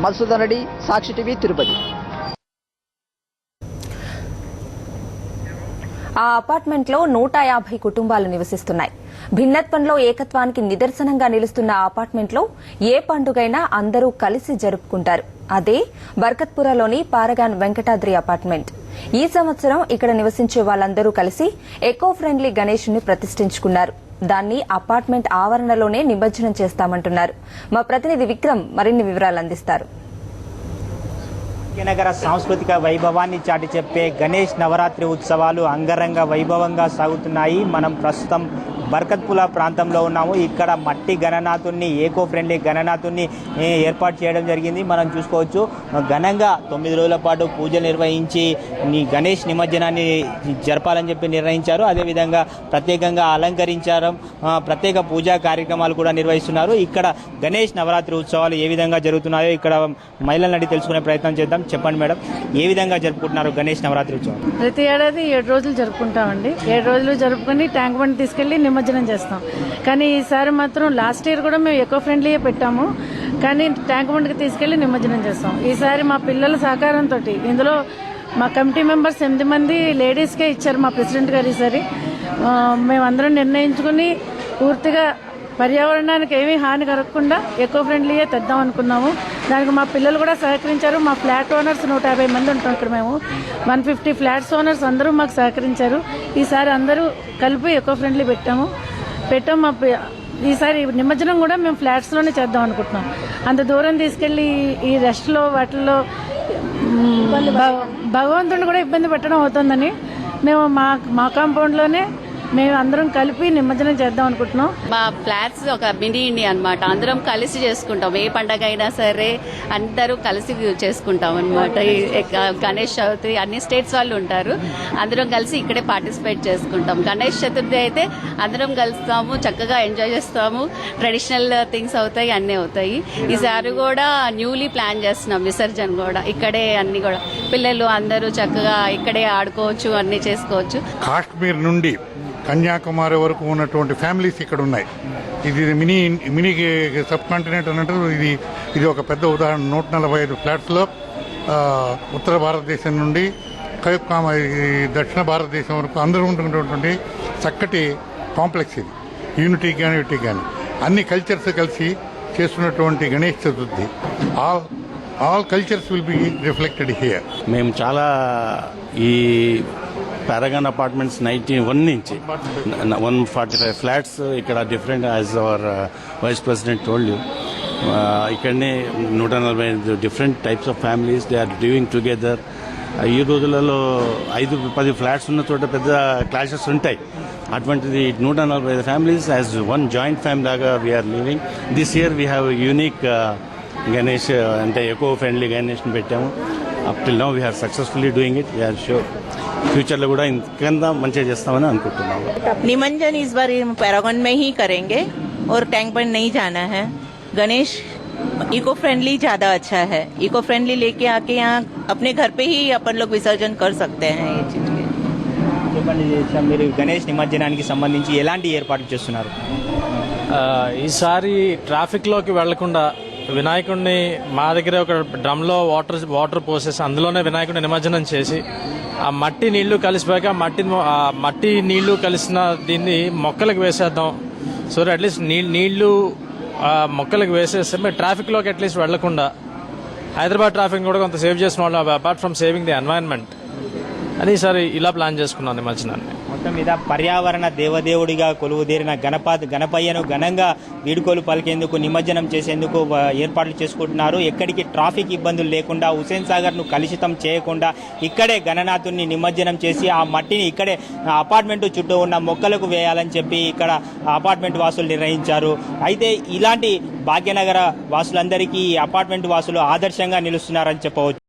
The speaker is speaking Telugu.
మధుసూదన్ రెడ్డి, సాక్షి టీవీ, తిరుపతి. ఆ అపార్ట్మెంట్లో 150 కుటుంబాలు నివసిస్తున్నాయి. భిన్నత్వంలో ఏకత్వానికి నిదర్శనంగా నిలుస్తున్న ఆ అపార్ట్మెంట్లో ఏ పండుగైనా అందరూ కలిసి జరుపుకుంటారు. అదే బర్కత్పురాలోని పారగాన్ వెంకటాద్రి అపార్ట్మెంట్. ఈ సంవత్సరం ఇక్కడ నివసించే వాళ్ళందరూ కలిసి ఎకో ఫ్రెండ్లీ గణేష్ ని ప్రతిష్ఠించుకున్నారు. దాన్ని అపార్ట్మెంట్ ఆవరణలోనే నిమజ్జనం చేస్తామంటున్నారు. మా ప్రతినిధి విక్రమ్ మరిన్ని వివరాలు అందిస్తారు. భాగ్యనగర సాంస్కృతిక వైభవాన్ని చాటి చెప్పే గణేష్ నవరాత్రి ఉత్సవాలు అంగరంగ వైభవంగా సాగుతున్నాయి. మనం ప్రస్తుతం బర్కత్పురా ప్రాంతంలో ఉన్నాము. ఇక్కడ మట్టి గణనాథుని, ఏకో ఫ్రెండ్లీ గణనాథుని ఏర్పాటు చేయడం జరిగింది. మనం చూసుకోవచ్చు, ఘనంగా 9 రోజుల పాటు పూజలు నిర్వహించి గణేష్ నిమజ్జనాన్ని జరపాలని చెప్పి నిర్ణయించారు. అదేవిధంగా ప్రత్యేకంగా అలంకరించారు, ప్రత్యేక పూజా కార్యక్రమాలు కూడా నిర్వహిస్తున్నారు. ఇక్కడ గణేష్ నవరాత్రి ఉత్సవాలు ఏ విధంగా జరుగుతున్నాయో ఇక్కడ మహిళలను అడిగి తెలుసుకునే ప్రయత్నం చేద్దాం. చెప్పండి మేడం, ఏ విధంగా జరుపుకుంటున్నారు గణేష్ నవరాత్రి ఉత్సవం? ప్రతి ఏడాది 7 రోజులు జరుపుకుంటామండి. 7 రోజులు జరుపుకొని ట్యాంక్ బండ్ తీసుకెళ్లి నిమజ్జనం చేస్తాం. కానీ ఈసారి మాత్రం లాస్ట్ ఇయర్ కూడా మేము ఎకో ఫ్రెండ్లీయే పెట్టాము, కానీ ట్యాంక్ బండ్కి తీసుకెళ్లి నిమజ్జనం చేస్తాం. ఈసారి మా పిల్లల సహకారంతో, ఇందులో మా కమిటీ మెంబర్స్ 8 మంది లేడీస్కే ఇచ్చారు మా ప్రెసిడెంట్ గారు. ఈసారి మేమందరం నిర్ణయించుకుని పూర్తిగా పర్యావరణానికి ఏమీ హాని కలగకుండా ఎకో ఫ్రెండ్లీయే తెద్దాం అనుకున్నాము. దానికి మా పిల్లలు కూడా సహకరించారు. మా ఫ్లాట్ ఓనర్స్ 150 మంది ఉంటాం ఇక్కడ. మేము 150 ఫ్లాట్స్ ఓనర్స్ అందరూ మాకు సహకరించారు. ఈసారి అందరూ కలిపి ఎకో ఫ్రెండ్లీ పెట్టాము. మా ఈసారి నిమజ్జనం కూడా మేము ఫ్లాట్స్లోనే చేద్దాం అనుకుంటున్నాం. అంత దూరం తీసుకెళ్లి ఈ రెస్ట్లో వాటిల్లో భగవంతుడిని కూడా ఇబ్బంది పెట్టడం అవుతుందని మేము మా కాంపౌండ్లోనే మేము అందరం కలిపి నిమజ్జనం చేద్దాం అనుకుంటున్నాం. మా ఫ్లాట్స్ ఒక మినీ ఇండియా అనమాట. అందరం కలిసి చేసుకుంటాం. ఏ పండగ అయినా సరే అందరూ కలిసి చేసుకుంటాం అనమాట. గణేష్ చవితి అన్ని స్టేట్స్ వాళ్ళు ఉంటారు, అందరం కలిసి ఇక్కడే పార్టిసిపేట్ చేసుకుంటాం. గణేష్ చతుర్థి అయితే అందరం కలుస్తాము, చక్కగా ఎంజాయ్ చేస్తాము. ట్రెడిషనల్ థింగ్స్ అవుతాయి, అన్నీ అవుతాయి. ఈసారి కూడా న్యూలీ ప్లాన్ చేస్తున్నాం విసర్జన కూడా ఇక్కడే. అన్ని కూడా పిల్లలు అందరూ చక్కగా ఇక్కడే ఆడుకోవచ్చు, అన్ని చేసుకోవచ్చు. కాశ్మీర్ నుండి కన్యాకుమారి వరకు ఉన్నటువంటి ఫ్యామిలీస్ ఇక్కడ ఉన్నాయి. ఇది మినీ సబ్ కాంటినెంట్ అన్నట్టు ఇది ఒక పెద్ద ఉదాహరణ. 145 ఫ్లాట్స్లో ఉత్తర భారతదేశం నుండి దక్షిణ భారతదేశం వరకు అందరూ ఉంటున్నటువంటి చక్కటి కాంప్లెక్స్ ఇది. యూనిటీ కానీ అన్ని కల్చర్స్ కలిసి చేస్తున్నటువంటి Ganesh Chaturthi. All cultures will be reflected here. మేము చాలా ఈ పారగాన్ అపార్ట్మెంట్స్ 91 నుంచి 145 ఫ్లాట్స్ ఇక్కడ different, as our vice president told you. ఇక్కడనే 145 different types of families they are living together. ఈ రోజులలో 5-10 ఫ్లాట్స్ ఉన్న చోట పెద్ద క్లాషెస్ ఉంటాయి. అటువంటిది 145 families as one joint family లాగా we are living. This year we have unique Ganesh, అంటే ఎకో ఫ్రెండ్లీ గణేష్ని పెట్టాము. Up till now we are successfully doing it. We are sure future లో కూడా ఇంకంతా మంచిగా చేస్తామని అనుకుంటున్నాము. निमंजन इस बार पैरागन में ही करेंगे और टैंक बंड नहीं जाना है. गणेश इको फ्रेंडली ज्यादा अच्छा है. इको फ्रेंडली लेके आके यहाँ अपने घर पे ही अपन लोग विसर्जन कर सकते हैं. ये चीज మీరు గణేష్ నిమజ్జనానికి సంబంధించి ఎలాంటి ఏర్పాట్లు చేస్తున్నారు? ఈసారి ట్రాఫిక్లోకి వెళ్లకుండా వినాయకుడిని మా దగ్గర ఒక డ్రమ్లో వాటర్ పోసేసి అందులోనే వినాయకుడిని నిమజ్జనం చేసి ఆ మట్టి నీళ్లు కలిసిపోయాక మట్టి నీళ్లు కలిసిన దీన్ని మొక్కలకు వేసేద్దాం. సో అట్లీస్ట్ నీళ్లు మొక్కలకు వేసేస్తే మేము ట్రాఫిక్లోకి అట్లీస్ట్ వెళ్లకుండా హైదరాబాద్ ట్రాఫిక్ కూడా కొంత సేవ్ చేసిన వాళ్ళు, apart from saving the environment అని ఈసారి ఇలా ప్లాన్ చేసుకున్నాను నిమజ్జనాన్ని. మొత్తం మీద పర్యావరణ దేవదేవుడిగా కొలువుదేరిన గణపయ్యను ఘనంగా వీడుకోలు పలికేందుకు, నిమజ్జనం చేసేందుకు ఏర్పాట్లు చేసుకుంటున్నారు. ఎక్కడికి ట్రాఫిక్ ఇబ్బందులు లేకుండా, హుసేన్ సాగర్ను కలుషితం చేయకుండా ఇక్కడే గణనాథుని నిమజ్జనం చేసి ఆ మట్టిని ఇక్కడే అపార్ట్మెంట్ చుట్టూ ఉన్న మొక్కలకు వేయాలని చెప్పి ఇక్కడ అపార్ట్మెంట్ వాసులు నిర్ణయించారు. అయితే ఇలాంటి భాగ్యనగర వాసులందరికీ అపార్ట్మెంట్ వాసులు ఆదర్శంగా నిలుస్తున్నారని చెప్పవచ్చు.